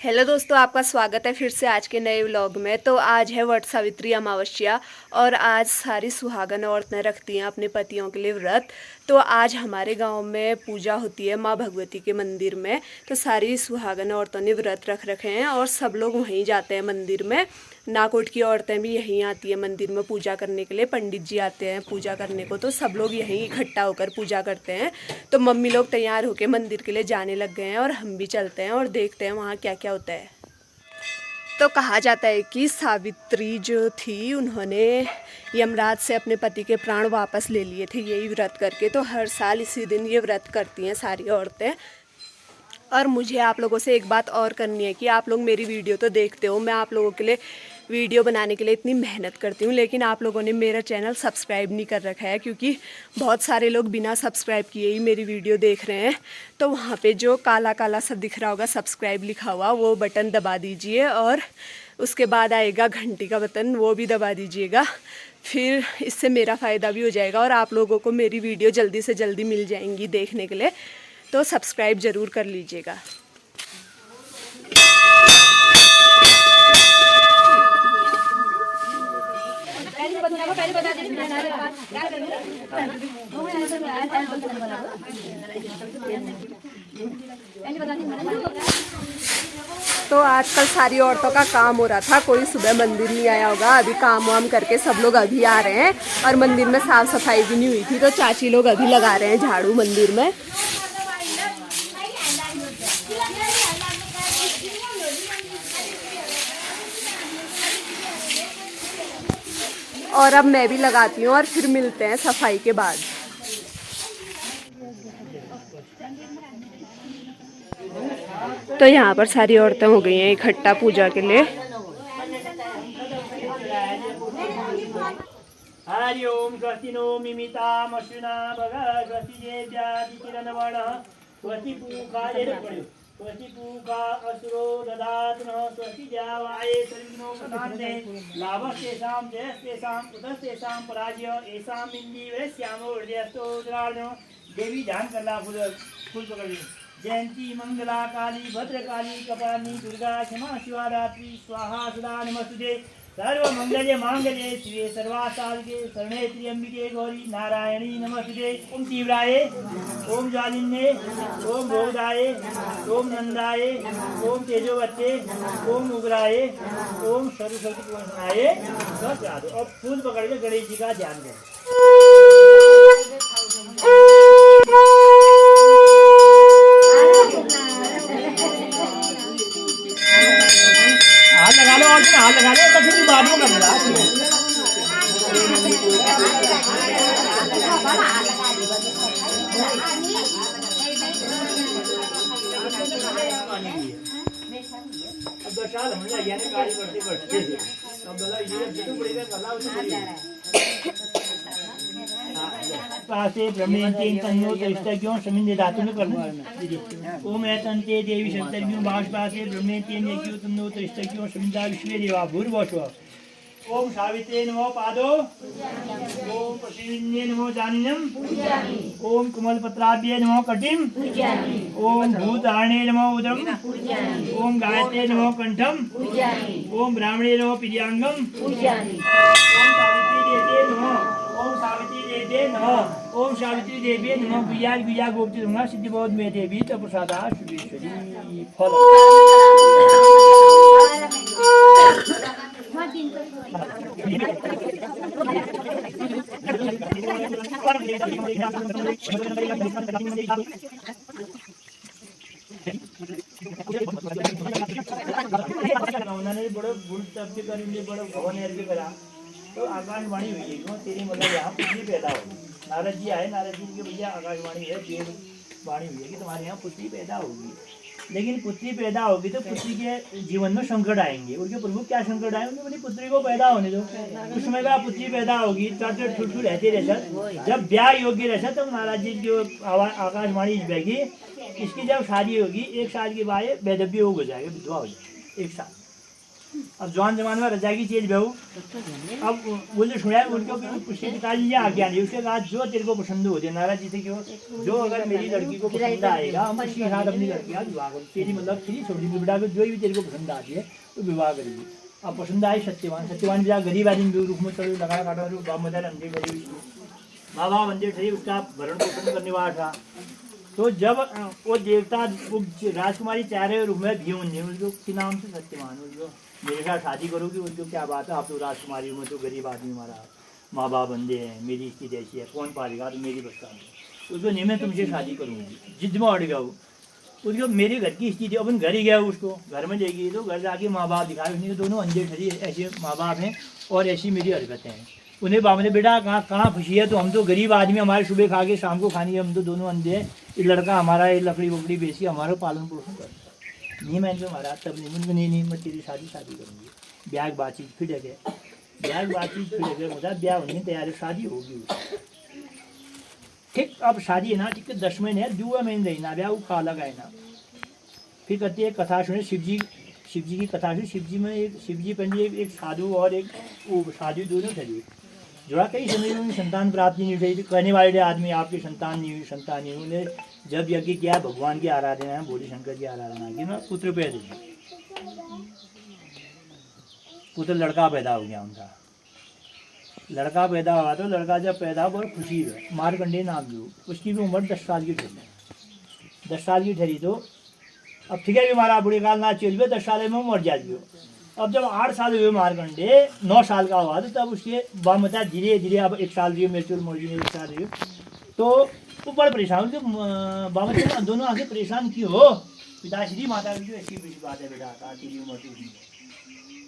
Hello दोस्तों, आपका स्वागत है फिर से आज के नए व्लॉग में। तो आज है वट सावित्री अमावस्या और आज सारी सुहागन औरतें रखती हैं अपने पतियों के लिए व्रत। तो आज हमारे गांव में पूजा होती है माँ भगवती के मंदिर में। तो सारी सुहागन औरतों ने व्रत रख रखे हैं और सब लोग वहीं जाते हैं मंदिर में। नाकोट की औरतें भी यहीं आती है मंदिर में पूजा करने के लिए। पंडित जी आते हैं पूजा करने को, तो सब लोग यहीं इकट्ठा होकर पूजा करते हैं। तो मम्मी लोग तैयार होकर मंदिर के लिए जाने लग गए हैं और हम भी चलते हैं और देखते हैं वहाँ क्या क्या होता है। तो कहा जाता है कि सावित्री जो थी उन्होंने यमराज से अपने पति के प्राण वापस ले लिए थे यही व्रत करके। तो हर साल इसी दिन ये व्रत करती हैं सारी औरतें। और मुझे आप लोगों से एक बात और करनी है कि आप लोग मेरी वीडियो तो देखते हो, मैं आप लोगों के लिए वीडियो बनाने के लिए इतनी मेहनत करती हूँ, लेकिन आप लोगों ने मेरा चैनल सब्सक्राइब नहीं कर रखा है क्योंकि बहुत सारे लोग बिना सब्सक्राइब किए ही मेरी वीडियो देख रहे हैं। तो वहाँ पे जो काला काला सा दिख रहा होगा सब्सक्राइब लिखा हुआ, वो बटन दबा दीजिए और उसके बाद आएगा घंटी का बटन, वो भी दबा दीजिएगा। फिर इससे मेरा फ़ायदा भी हो जाएगा और आप लोगों को मेरी वीडियो जल्दी से जल्दी मिल जाएंगी देखने के लिए। तो सब्सक्राइब ज़रूर कर लीजिएगा। तो आजकल सारी औरतों का काम हो रहा था, कोई सुबह मंदिर नहीं आया होगा। अभी काम वाम करके सब लोग अभी आ रहे हैं और मंदिर में साफ सफाई भी नहीं हुई थी, तो चाची लोग अभी लगा रहे हैं झाड़ू मंदिर में। और अब मैं भी लगाती हूँ और फिर मिलते हैं सफाई के बाद। तो यहाँ पर सारी औरतें हो गई हैं इकट्ठा पूजा के लिए। हरि ओम स्वस्ति नो मिमिताम अश्विना भगा स्वस्ति देव्यादिकिरणवणः स्वस्ति पूका असुरो ददातुनः स्वस्ति द्यावाये सर्विनो प्रकान्ते लाभस्तेषां जयस्तेषां उदस्तेषां पराजय एषां इन्दीवरस्यामो हृदयस्थो द्रावणो। देवी ध्यान करना फूल पकड़ ली। जयंती मंगला काली भद्रकाली कपालिनी दुर्गा क्षमा शिवा दात्री स्वाहा सदा नमस्तुते। सर्व मंगल्य मांगल्ये शिवे सर्वासाधके शरणे त्र्यंबिके गौरी नारायणी नमस्ते। ओम तीव्राय ओम ज्वालिन्ये ओम भोगदाय ओम नंदाय ओम तेजोवत्ते ओम उग्राय ओम सरस्वती पूर्णाय। और फूल पकड़ के गणेश जी का ध्यान करें। हाथ लगा लो और हाथ लगा लो तो फिर बाद में कर रहा अब 2 साल हमने यानी कार्य करते करते अब बोला ये जितने पड़ेगा कला उसे पासे ब्रह्मेंते तन्नो तैष्टक्यों समिंदे धातु में करना है। ओम एतन्ते देवी शक्तिर्भ्यो बाष्पासे ब्रह्मेंते यज्ञो तन्नो तैष्टक्यों समिंदा विश्वे देवा भूर्भुवः। ओम सावित्रे नमो पादो ओम पश्चिन्ये नमो जानिनम ओम कमलपत्राभ्ये नमो कटिम ओम भूतारणे नमो उदम ओम गायत्रे नमो कंठम ओम ब्राह्मणे नमो पिर्यांगम ओम सावित्री देवे नमो ओम सावित्री देवे नमो ओम सावित्री देवी नमो गुया गुया गोपति नमः सिद्धि बहुत में देवी तपसादा शुभेश्वरी फल। उन्होंने बड़ो गुण तब करेंगे बड़ो भवन भी करा। तो आकाशवाणी हुई है तेरी मतलब यहाँ पुत्री पैदा होगी। नारद जी आए, नारद जी के भैया आकाशवाणी है देव वाणी हुई है कि तुम्हारे यहाँ पुत्री पैदा होगी। लेकिन पुत्री पैदा होगी तो पुत्री के जीवन में संकट आएंगे। उनके प्रभु क्या संकट आएंगे? बोली पुत्री को पैदा होने दो। उस समय का पुत्री पैदा होगी तो ठुठू रहते रहता। जब ब्याह योग्य रहता तब महाराज जी जो आकाशवाणी बहेगी इसकी जब शादी होगी 1 साल के बाद वैधव्य हो जाएगा, विधवा हो जाएगी 1 साल। अब जवान जमाने में रजा की चीज बहू, अब बोले सुना उनको उसके पिताजी ये आज्ञा नहीं, उसके बाद जो तेरे को पसंद हो जाए नाराज जी से क्यों, जो अगर मेरी लड़की को पसंद आएगा हम उसके साथ अपनी लड़की का विवाह करेंगे। तेरी मतलब तेरी छोटी बेटा को जो भी तेरे को पसंद आती है तो विवाह करेगी। अब पसंद आए सत्यवान, सत्यवान जा गरीब आदमी रूप में चलो लगा काटा बाप मदर अंधे गरीब माँ बाप अंधे थे, उसका भरण पोषण करने वाला था। तो जब वो देवता वो राजकुमारी चारे रूप में भी होंगे उसके नाम से सत्यवान, उसको मेरे साथ शादी करोगी, उसको क्या बात है, आप तो राजकुमारी हूँ, तो गरीब आदमी हमारा माँ बाप अंधे हैं, मेरी स्थिति ऐसी है, कौन पालेगा, तो मेरी बच्चा है। उसको नहीं मैं तुमसे शादी करूँगी, जिद में अड़ गया वो। उसको मेरे घर की स्थिति, अपन घर ही गया उसको घर में लेगी तो घर जाके माँ बाप दिखाए, उसने दोनों अंधे ठहरी ऐसे माँ बाप हैं और ऐसी मेरी हरकतें हैं। उन्हें बाप ने बेटा कहाँ खुशी है, तो हम तो गरीब आदमी, हमारे सुबह खा के शाम को खानी है, हम तो दोनों अंधे हैं, ये लड़का हमारा ये लकड़ी वकड़ी बेची हमारा पालन पोषण करता है। नहीं मैंने हमारा तब नहीं मैं तेरी शादी करूँगी। ब्याह बातचीत फिर गए, ब्याह बातचीत फिर गए, मतलब ब्याह होने की तैयारी, शादी होगी ठीक। अब शादी है ना ठीक 10 महीने है, 2 महीने रही ना ब्याह, वो खा लगाए ना। फिर कहते हैं कथा सुने शिव जी की कथा सुनी। शिव जी पंजी एक साधु और एक वो साधु दोनों थे जुड़ा, कई समय में संतान प्राप्ति नहीं हुई, कहने वाले आदमी आपकी संतान नहीं हुई। उन्हें जब यज्ञ किया भगवान की आराधना है, भोले शंकर की आराधना की ना, पुत्र पैदा हुआ, पुत्र लड़का पैदा हो गया उनका। लड़का पैदा हुआ तो लड़का जब पैदा हुआ बहुत खुशी है, मारकंडे नाम जो, उसकी भी उम्र 10 साल की ठहरी, 10 साल की ठहरी। तो अब ठीक है हमारा बुढ़े काल ना चल 10 साल में मर जाती हो। अब जब 8 साल हुए मारकंडे 9 साल का हुआ तो तब उसके बामता धीरे धीरे अब 1 साल रही मेचुर मर गई, 1 साल रही तो वो बड़े परेशान, उनके बामता दोनों आगे परेशान क्यों हो, पिताश्री माता की ऐसी बात है बेटा तेरी उम्र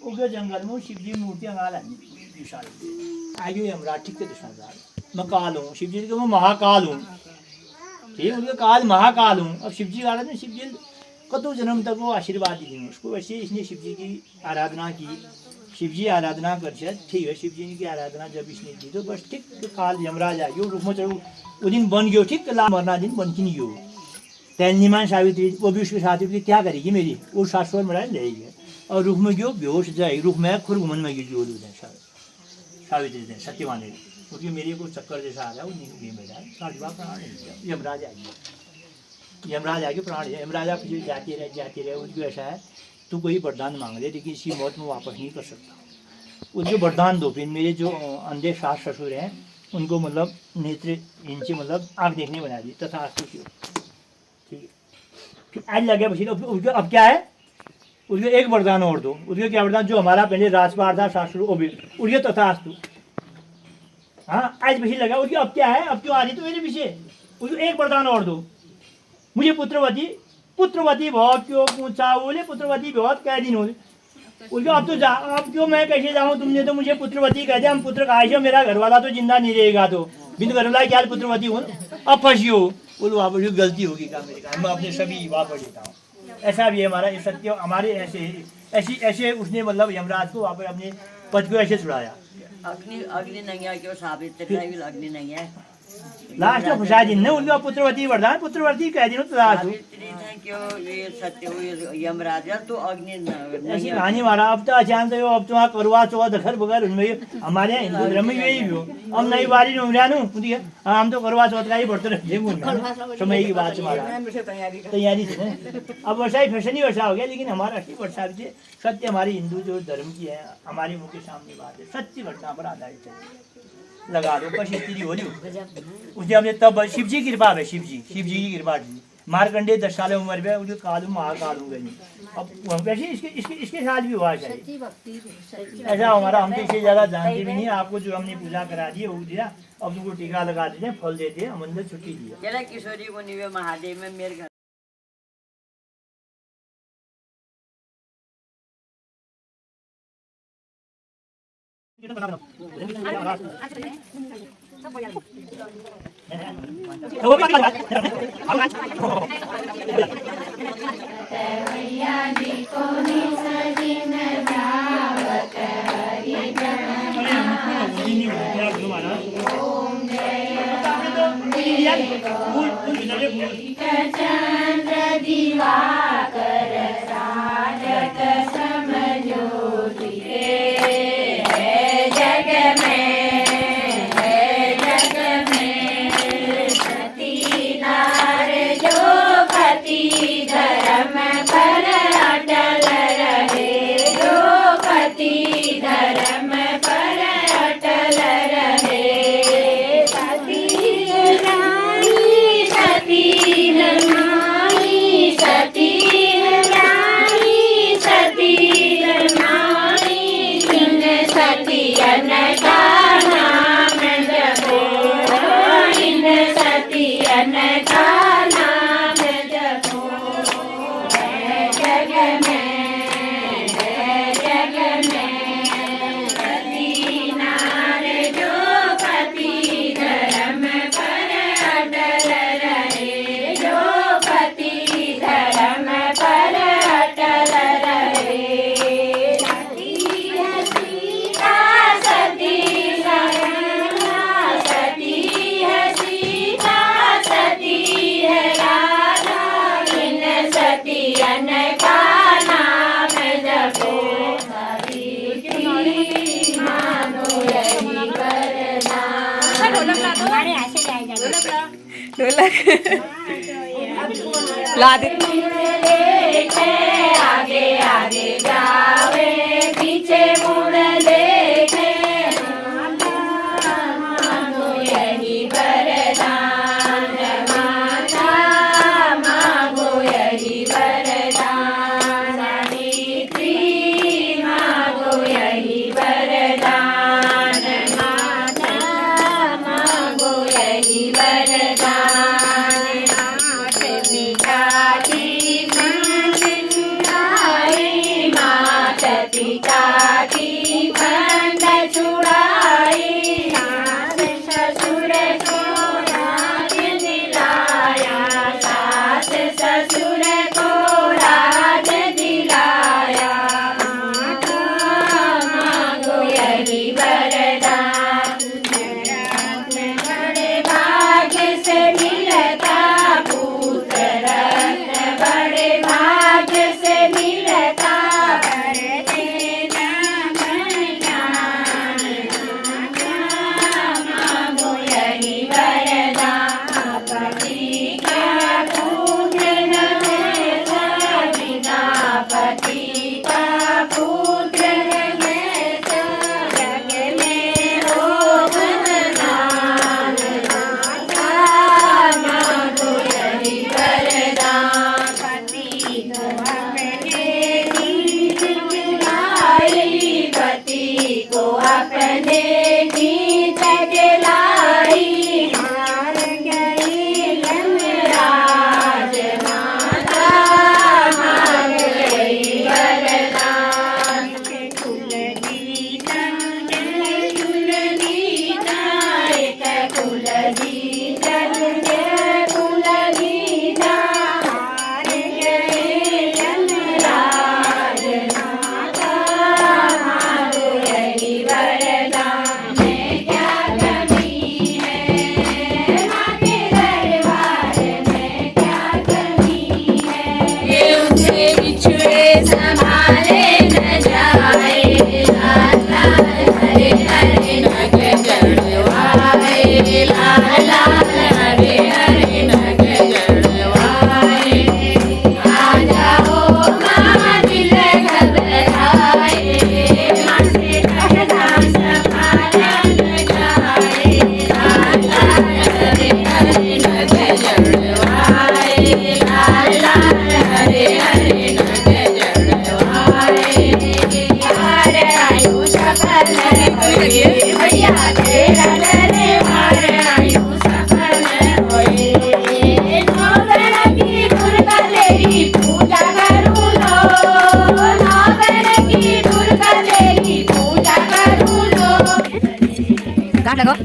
उगे जंगल में शिव जी मूर्ति अंगाल विशाल आगे हमरा ठीक के दिशा मैं काल हूँ, शिव जी मैं महाकाल हूँ, ठीक उनके काल महाकाल हूँ। अब शिव जी आ रहे थे, शिव जी कतो जन्म तक वो आशीर्वाद दी उसको, वैसे इसने शिव जी की आराधना की, शिव जी आराधना कर ठीक है। शिव जी की आराधना जब इसने की तो बस ठीक तो काल यमराज आ गयो रूप में चलो, वो दिन बन गयो ठीक, ला मरना दिन बन की नहीं गयो। तैलनीमान सावित्री वो भी उसके साथ क्या करेगी मेरी, वो शाश्वत मरा रहेगी और रूप में गयो बेहोश जाए, रूप में खुर घुमन में गिर सावित्री दिन सत्यवान क्योंकि मेरे को चक्कर जैसा आ रहा है वो नहीं मेरा प्राण यमराज आ गया, यमराज आगे प्राण यमराज आप जाते रहे उसको ऐसा है तू कोई वरदान मांग ले लेकिन इसी मौत में वापस नहीं कर सकता, उसको वरदान दो। फिर मेरे जो अंधे सास ससुर हैं उनको मतलब नेत्र इनसे मतलब आँख देखने बना दी तथा ठीक है। फिर आज लगे पसीना उसको अब क्या है, उसको एक वरदान और दो। उसको क्या वरदान, जो हमारा पहले राजपाट था सासुर वो भी उसके तथास्तु। हाँ आज पीछे लगा उसकी अब क्या है, अब क्यों आ रही तो मेरे पीछे, उसको एक वरदान और दो। मुझे पुत्रवती बहुत क्यों पूछा, बोले पुत्रवती बहुत कह दिन हो उसको अब तो जा, अब क्यों मैं कैसे जाऊँ, तुमने तो मुझे पुत्रवती कह दिया, हम पुत्र कहा मेरा घर वाला तो जिंदा नहीं रहेगा, तो बिन घर वाला क्या पुत्रवती हो अब फंसी हो। बोलो वापस गलती होगी क्या मेरे का, मैं अपने सभी वापस देता हूँ। ऐसा भी है हमारा ये सत्य, हमारे ऐसे उसने मतलब यमराज को वापस अपने पद को ऐसे छुड़ाया। अग्नि नहीं है क्यों साबित अग्नि नहीं है लास्ट में फंसा दिन उनका पुत्रवती वरदान पुत्रवती कह दिन तो लास्ट क्यों ये सत्य यमराजा तो अग्नि ऐसी कहानी हमारा। अब तो अचानक अब तो करवा चौथ घर बगैर उनमें हमारे हिंदू धर्म में यही हो, हम नई बारी नहीं हम तो करवा चौथ का ही बढ़ते रहते समय की बात हमारा तैयारी से। अब वैसा ही फैशन ही वैसा हो गया, लेकिन हमारा असली वर्षा सत्य हमारी हिंदू जो धर्म की है हमारी मुख्य सामने बात है, सत्य घटना पर आधारित है। लगा दो बस इतनी हो रही उसने हमने तब शिव जी की कृपा है, शिव जी की कृपा थी। मारकंडे 10 साल उम्र में उसके कालू महाकाल हो गई। अब वैसे इसके साथ भी हुआ है ऐसा हमारा, हम तो इसे ज़्यादा जानते भी नहीं। आपको जो हमने पूजा करा दी वो दिया, अब तुमको टीका लगा देते हैं, फल देते हैं, हम अंदर छुट्टी दिया। किशोरी को निवे महादेव में मेरे घर चंद्र दिवाकर साधक समझो ढोलक ला दे। आगे आगे जावे पीछे मुड़ देखे मांगो यही वरदान माता मांगो यही वरदान सावित्री मांगो यही वरदान माता मांगो यही वरदान नाथ पिता की मात पिता की बंद छुड़ाई सास ससुर को राज दिलाया सास ससुर को राज दिलाया माता मांगो यही वरदान बड़े भाग्य से मिलता पुत्र रत्न बड़े भाग्य से मिलता मांगो यही वरदान पति का पुत्र न है बिना पति का पुत्र न है जग में हो वरदान मांगो यही वरदान पति को अपने नीत लाई पति को अपने नीत लाई हार गई यमराज माता मांग गई वरदान कुल गीता कुल गीता एक कुल गीता कुल गीता हार गए यमराज माता मांगो यही वरदान में क्या कमी है माँ के दरबार में क्या कमी है ये उसे बिछुड़े संभाले न जाए लाल लाल हरे हरे नग जड़वाए लाल लाल हरे हरे नग जड़वाए आ जाओ माँ दिल घबराए माँ से कहना संभाला न जाए लाल लाल हरे हरे नग जड़वाए लाल लाल हरे हरे नग जड़वाए यार आयु सफल होए भैया तेरा दरबार आयु सफल होए नौकर की दुर्गा तेरी पूजा करूँ लो नौकर की दुर्गा तेरी पूजा करूँ लो गाठ लगाओ।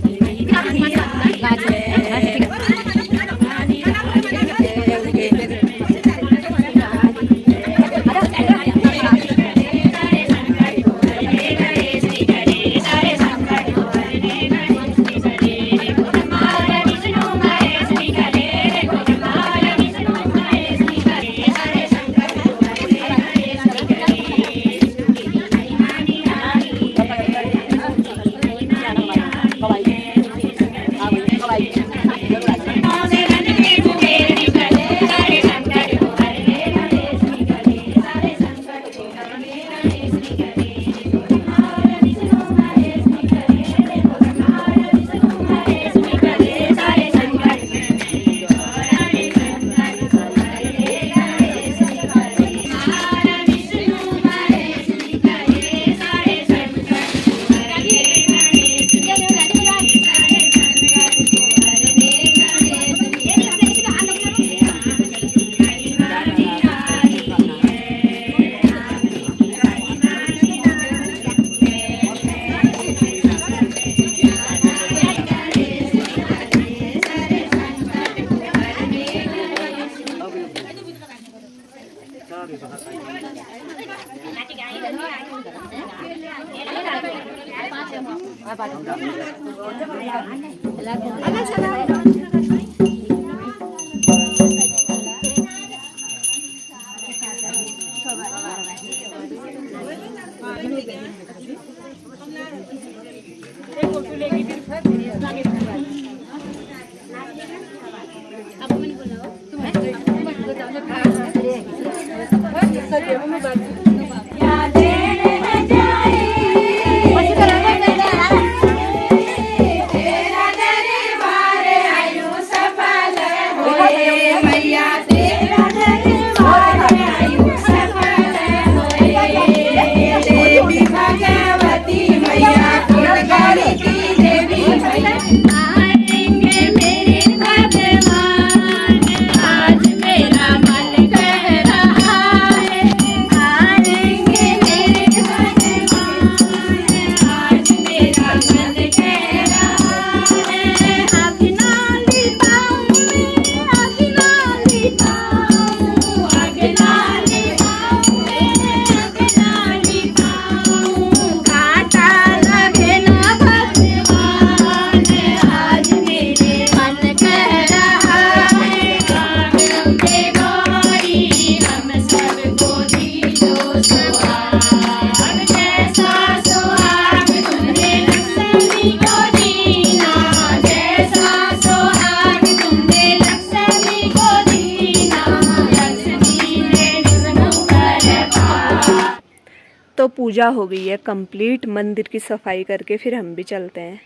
तो पूजा हो गई है कंप्लीट, मंदिर की सफाई करके फिर हम भी चलते हैं।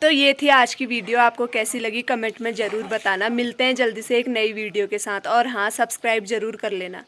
तो ये थी आज की वीडियो, आपको कैसी लगी कमेंट में ज़रूर बताना। मिलते हैं जल्दी से एक नई वीडियो के साथ, और हाँ, सब्सक्राइब ज़रूर कर लेना।